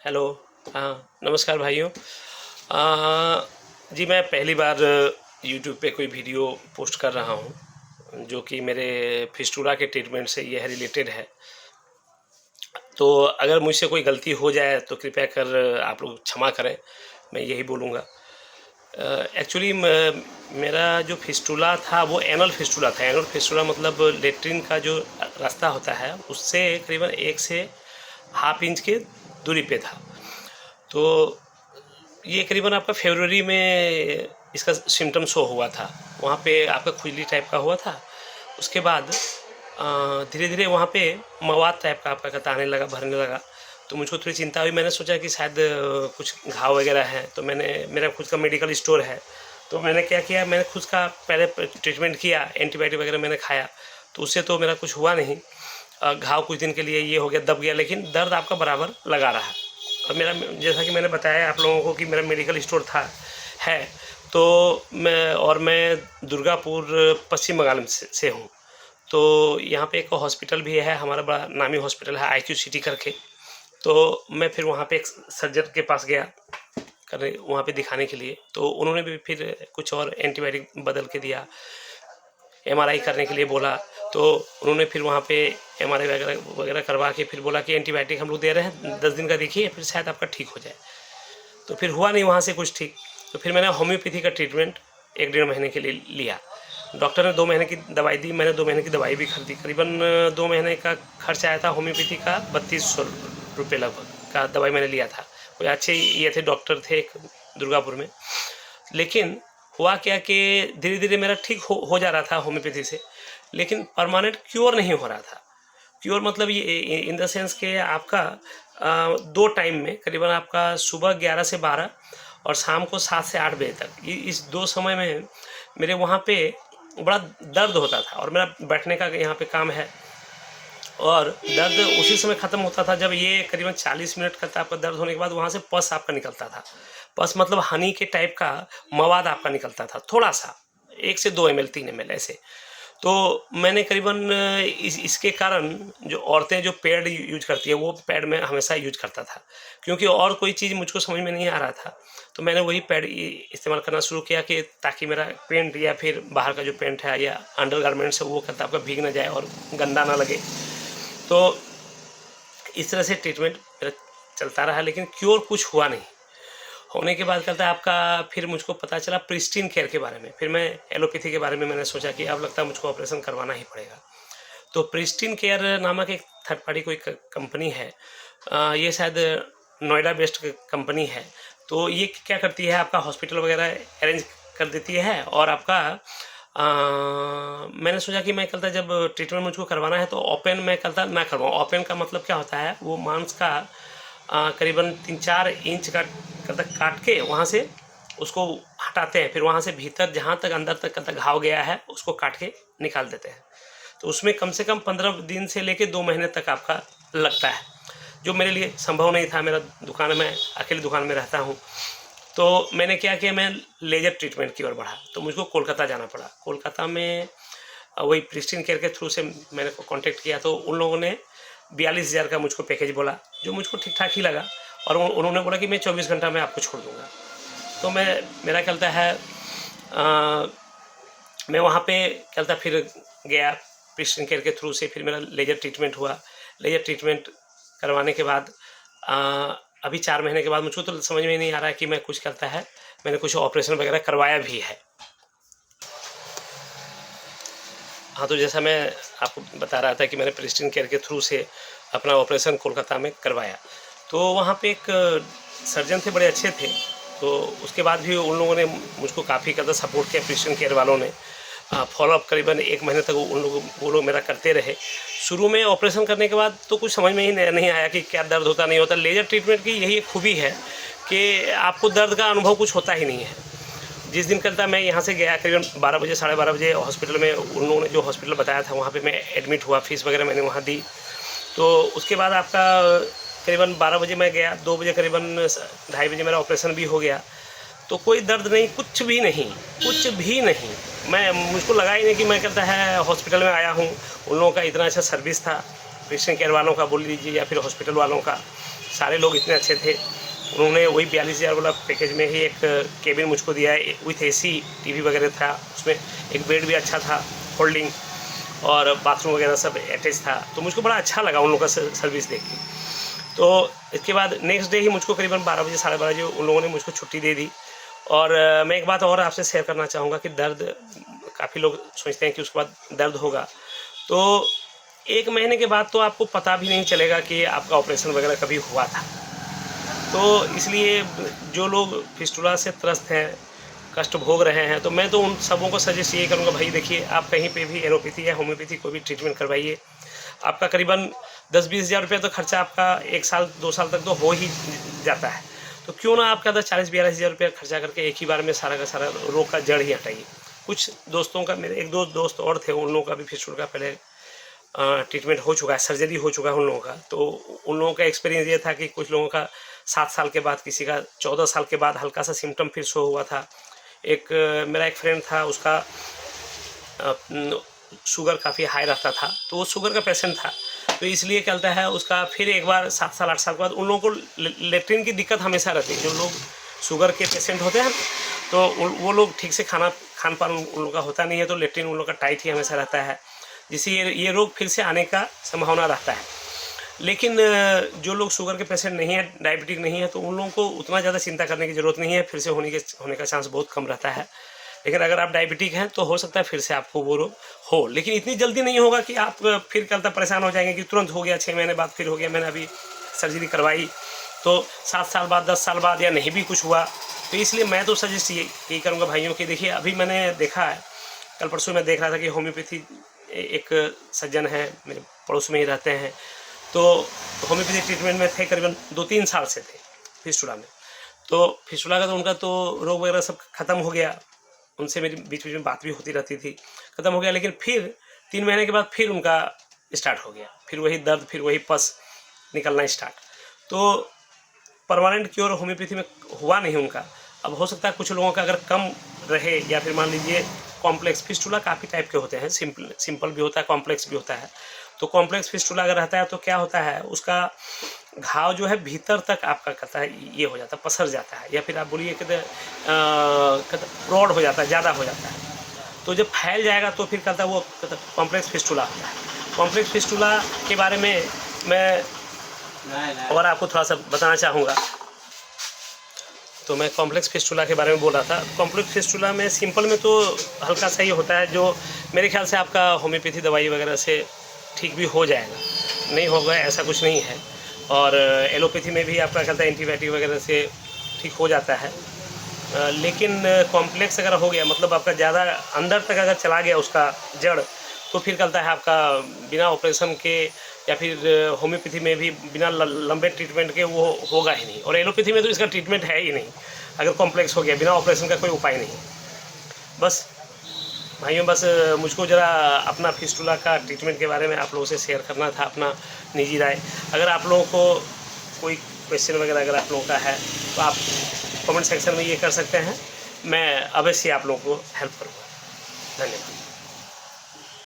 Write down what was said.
Hello. हाँ, नमस्कार भाइयों। जी मैं पहली बार यूट्यूब पे कोई वीडियो पोस्ट कर रहा हूँ जो कि मेरे फिस्टूला के ट्रीटमेंट से यह रिलेटेड है। तो अगर मुझसे कोई गलती हो जाए तो कृपया कर आप लोग क्षमा करें, मैं यही बोलूँगा। एक्चुअली मेरा जो फिस्टूला था वो एनल फिस्टूला था। एनल फिस्टूला मतलब लेट्रिन का जो रास्ता होता है उससे करीबन 1 से हाफ इंच के दूरी पे था। तो ये करीबन आपका फरवरी में इसका सिम्टम शो हुआ था। वहाँ पे आपका खुजली टाइप का हुआ था। उसके बाद धीरे धीरे वहाँ पे मवाद टाइप का आपका कहता आने लगा, भरने लगा। तो मुझको थोड़ी चिंता हुई। मैंने सोचा कि शायद कुछ घाव वगैरह है। तो मेरा खुद का मेडिकल स्टोर है। तो मैंने क्या किया, मैंने खुद का पहले ट्रीटमेंट किया, एंटीबायोटिक वगैरह मैंने खाया। तो उससे तो मेरा कुछ हुआ नहीं। घाव कुछ दिन के लिए ये हो गया, दब गया, लेकिन दर्द आपका बराबर लगा रहा। और मेरा, जैसा कि मैंने बताया आप लोगों को कि मेरा मेडिकल स्टोर था है। तो मैं दुर्गापुर पश्चिम बंगाल से हूँ। तो यहाँ पे एक हॉस्पिटल भी है, हमारा बड़ा नामी हॉस्पिटल है IQ सिटी करके। तो मैं फिर वहाँ पे एक सर्जन के पास गया करने, वहाँ पे दिखाने के लिए। तो उन्होंने भी फिर कुछ और एंटीबायोटिक बदल के दिया, MRI करने के लिए बोला। तो उन्होंने फिर वहाँ पे MRI वगैरह वगैरह करवा के फिर बोला कि एंटीबायोटिक हम लोग दे रहे हैं, 10 दिन का देखिए, फिर शायद आपका ठीक हो जाए। तो फिर हुआ नहीं वहाँ से कुछ ठीक। तो फिर मैंने होम्योपैथी का ट्रीटमेंट 1-1.5 महीने के लिए लिया। डॉक्टर ने 2 महीने की दवाई दी, मैंने 2 महीने की दवाई भी खरीदी। करीबन 2 महीने का खर्च आया था होम्योपैथी का 3200 रुपये लगभग का दवाई मैंने लिया था। कोई अच्छे ये थे, डॉक्टर थे एक दुर्गापुर में। लेकिन हुआ क्या कि धीरे धीरे मेरा ठीक हो जा रहा था होम्योपैथी से, लेकिन परमानेंट क्योर नहीं हो रहा था। क्योर मतलब ये इन द सेंस के आपका 2 टाइम में करीबन आपका सुबह 11 से 12 और शाम को 7 से 8 बजे तक, इस 2 समय में मेरे वहाँ पे बड़ा दर्द होता था। और मेरा बैठने का यहाँ पे काम है, और दर्द उसी समय ख़त्म होता था जब ये करीबन 40 मिनट का आपका दर्द होने के बाद वहाँ से पस आपका निकलता था। पस मतलब हनी के टाइप का मवाद आपका निकलता था, थोड़ा सा, 1 से 2 ml 3 ml ऐसे। तो मैंने करीबन इसके कारण जो औरतें जो पैड यूज करती है वो पैड मैं हमेशा यूज करता था, क्योंकि और कोई चीज़ मुझको समझ में नहीं आ रहा था। तो मैंने वही पैड इस्तेमाल करना शुरू किया कि ताकि मेरा पेंट या फिर बाहर का जो पेंट है या अंडर गारमेंट्स है वो कहता आपका भीग ना जाए और गंदा ना लगे। तो इस तरह से ट्रीटमेंट मेरा चलता रहा, लेकिन क्योर कुछ हुआ नहीं। होने के बाद कहता है आपका, फिर मुझको पता चला प्रिस्टीन केयर के बारे में। फिर मैं एलोपैथी के बारे में मैंने सोचा कि अब लगता है मुझको ऑपरेशन करवाना ही पड़ेगा। तो प्रिस्टीन केयर नामक एक थर्ड पार्टी कोई कंपनी है, ये शायद नोएडा बेस्ड कंपनी है। तो ये क्या करती है, आपका हॉस्पिटल वगैरह अरेंज कर देती है। और आपका मैंने सोचा कि मैं कल जब ट्रीटमेंट मुझको करवाना है तो ओपन मैं कल ना करवाऊँ। ओपन का मतलब क्या होता है, वो मांस का करीबन 3-4 इंच का काट के वहाँ से उसको हटाते हैं। फिर वहाँ से भीतर जहाँ तक अंदर तक घाव गया है उसको काट के निकाल देते हैं। तो उसमें कम से कम 15 दिन से लेके 2 महीने तक आपका लगता है, जो मेरे लिए संभव नहीं था। मेरा दुकान, मैं अकेले दुकान में रहता हूँ। तो मैंने क्या किया, मैं लेजर ट्रीटमेंट की ओर बढ़ा। तो मुझको कोलकाता जाना पड़ा। कोलकाता में वही प्रिस्टीन केयर के थ्रू से मैंने को कॉन्टेक्ट किया। तो उन लोगों ने 42,000 का मुझको पैकेज बोला, जो मुझको ठीक ठाक ही लगा। और उन्होंने बोला कि मैं 24 घंटा में आपको छोड़ दूँगा। तो मेरा चलता है मैं वहाँ पे चलता फिर गया प्रिस्टीन केयर के थ्रू से। फिर मेरा लेजर ट्रीटमेंट हुआ। लेजर ट्रीटमेंट करवाने के बाद अभी 4 महीने के बाद मुझको तो समझ में नहीं आ रहा है कि मैं कुछ करता है, मैंने कुछ ऑपरेशन वगैरह करवाया भी है। हाँ, तो जैसा मैं आपको बता रहा था कि मैंने प्रिस्टीन केयर के थ्रू से अपना ऑपरेशन कोलकाता में करवाया। तो वहाँ पे एक सर्जन थे, बड़े अच्छे थे। तो उसके बाद भी उन लोगों ने मुझको काफ़ी ज़्यादा सपोर्ट किया, प्रिस्टीन केयर वालों ने। फॉलोअप करीबन 1 महीने तक वो लोग मेरा करते रहे। शुरू में ऑपरेशन करने के बाद तो कुछ समझ में ही नहीं आया कि क्या दर्द होता नहीं होता। लेजर ट्रीटमेंट की यही एक खूबी है कि आपको दर्द का अनुभव कुछ होता ही नहीं है। जिस दिन करता मैं यहाँ से गया करीबन 12 बजे 12:30 बजे हॉस्पिटल में, उन लोगों ने जो हॉस्पिटल बताया था वहाँ पे मैं एडमिट हुआ, फीस वगैरह मैंने वहाँ दी। तो उसके बाद आपका करीबन 12 बजे मैं गया, 2 बजे करीबन 2:30 बजे मेरा ऑपरेशन भी हो गया। तो कोई दर्द नहीं, कुछ भी नहीं, कुछ भी नहीं। मुझको लगा ही नहीं कि मैं कहता है हॉस्पिटल में आया हूँ। उन लोगों का इतना अच्छा सर्विस था। पेशेंट केयर वालों का बोल लीजिए या फिर हॉस्पिटल वालों का, सारे लोग इतने अच्छे थे। उन्होंने वही 42,000 वाला पैकेज में ही एक केबिन मुझको दिया है विथ AC, टीवी वगैरह था उसमें, एक बेड भी अच्छा था होल्डिंग, और बाथरूम वगैरह सब अटैच था। तो मुझको बड़ा अच्छा लगा उन लोगों का सर्विस देख के। तो इसके बाद नेक्स्ट डे ही मुझको करीबन 12 बजे 12:30 बजे उन लोगों ने मुझको छुट्टी दे दी। और मैं एक बात और आपसे शेयर करना चाहूँगा कि दर्द, काफ़ी लोग सोचते हैं कि उसके बाद दर्द होगा, तो 1 महीने के बाद तो आपको पता भी नहीं चलेगा कि आपका ऑपरेशन वगैरह कभी हुआ था। तो इसलिए जो लोग फिस्टुला से त्रस्त हैं, कष्ट भोग रहे हैं, तो मैं तो उन सबों को सजेस्ट ये करूँगा, भाई देखिए, आप कहीं पे भी एलोपैथी या होम्योपैथी कोई भी ट्रीटमेंट करवाइए, आपका करीबन 10-20 हज़ार रुपये तो खर्चा आपका 1 साल 2 साल तक तो हो ही जाता है। तो क्यों ना आपका 40-42 हज़ार रुपये खर्चा करके एक ही बार में सारा का सारा रोग का जड़ ही हटाइए। कुछ दोस्तों का, मेरे 1-2 दोस्त और थे, उन लोगों का भी फिस्टुला का पहले ट्रीटमेंट हो चुका है, सर्जरी हो चुका है उन लोगों का। तो उन लोगों का एक्सपीरियंस ये था कि कुछ लोगों का 7 साल के बाद, किसी का 14 साल के बाद हल्का सा सिम्टम फिर शो हुआ था। मेरा एक फ्रेंड था, उसका शुगर काफ़ी हाई रहता था, तो वो शुगर का पेशेंट था, तो इसलिए क्या होता है उसका फिर एक बार 7 साल 8 साल के बाद उन लोगों को लेट्रिन की दिक्कत हमेशा रहती है। जो लोग शुगर के पेशेंट होते हैं तो वो लोग ठीक से खान पान उन लोगों का होता नहीं है, तो लेट्रिन उन लोग का टाइट ही हमेशा रहता है, जिससे ये रोग फिर से आने का संभावना रहता है। लेकिन जो लोग शुगर के पेशेंट नहीं है, डायबिटिक नहीं है, तो उन लोगों को उतना ज़्यादा चिंता करने की ज़रूरत नहीं है, फिर से होने का चांस बहुत कम रहता है। लेकिन अगर आप डायबिटिक हैं तो हो सकता है फिर से आपको वो रोग हो, लेकिन इतनी जल्दी नहीं होगा कि आप फिर कल तक परेशान हो जाएंगे कि तुरंत हो गया, 6 महीने बाद फिर हो गया, मैंने अभी सर्जरी करवाई तो 7 साल बाद 10 साल बाद या नहीं भी कुछ हुआ। तो इसलिए मैं तो सजेस्ट यही करूँगा भाइयों कि देखिए, अभी मैंने देखा है, कल परसों मैं देख रहा था कि होम्योपैथी एक सज्जन है, मेरे पड़ोस में ही रहते हैं, तो होम्योपैथी ट्रीटमेंट में थे, करीबन 2-3 साल से थे फिस्टुला में। तो फिस्टुला का तो उनका तो रोग वगैरह सब खत्म हो गया, उनसे मेरी बीच बीच में बात भी होती रहती थी, खत्म हो गया। लेकिन फिर 3 महीने के बाद फिर उनका स्टार्ट हो गया, फिर वही दर्द, फिर वही पस निकलना स्टार्ट। तो परमानेंट क्योर होम्योपैथी में हुआ नहीं उनका। अब हो सकता है कुछ लोगों का अगर कम रहे, या फिर मान लीजिए कॉम्प्लेक्स फिस्टुला काफ़ी टाइप के होते हैं, सिंपल भी होता है, कॉम्प्लेक्स भी होता है। तो कॉम्प्लेक्स फिस्टुला अगर रहता है तो क्या होता है, उसका घाव जो है भीतर तक आपका कहता है ये हो जाता है, पसर जाता है, या फिर आप बोलिए कहते ब्रॉड हो जाता है, ज़्यादा हो जाता है। तो जब फैल जाएगा तो फिर कहता है वो कॉम्प्लेक्स फिस्टुला होता है। कॉम्प्लेक्स फिस्टुला के बारे में मैं और आपको थोड़ा सा बताना चाहूँगा। तो मैं कॉम्प्लेक्स फिस्टुला के बारे में बोल रहा था। कॉम्प्लेक्स फिस्टुला में सिंपल में तो हल्का सा ही होता है, जो मेरे ख्याल से आपका होम्योपैथी दवाई वगैरह से ठीक भी हो जाएगा, नहीं होगा ऐसा कुछ नहीं है। और एलोपैथी में भी आपका कहता है एंटीबायोटिक वगैरह से ठीक हो जाता है। लेकिन कॉम्प्लेक्स अगर हो गया, मतलब आपका ज़्यादा अंदर तक अगर चला गया उसका जड़, तो फिर कहता है आपका बिना ऑपरेशन के या फिर होम्योपैथी में भी बिना लंबे ट्रीटमेंट के वो होगा ही नहीं, और एलोपैथी में तो इसका ट्रीटमेंट है ही नहीं। अगर कॉम्प्लेक्स हो गया, बिना ऑपरेशन का कोई उपाय नहीं। बस भाइयों, बस मुझको ज़रा अपना फिस्टुला का ट्रीटमेंट के बारे में आप लोगों से शेयर करना था, अपना निजी राय। अगर आप लोगों को कोई क्वेश्चन वगैरह अगर आप लोगों का है तो आप कमेंट सेक्शन में ये कर सकते हैं, मैं अवश्य आप लोगों को हेल्प करूँगा। धन्यवाद।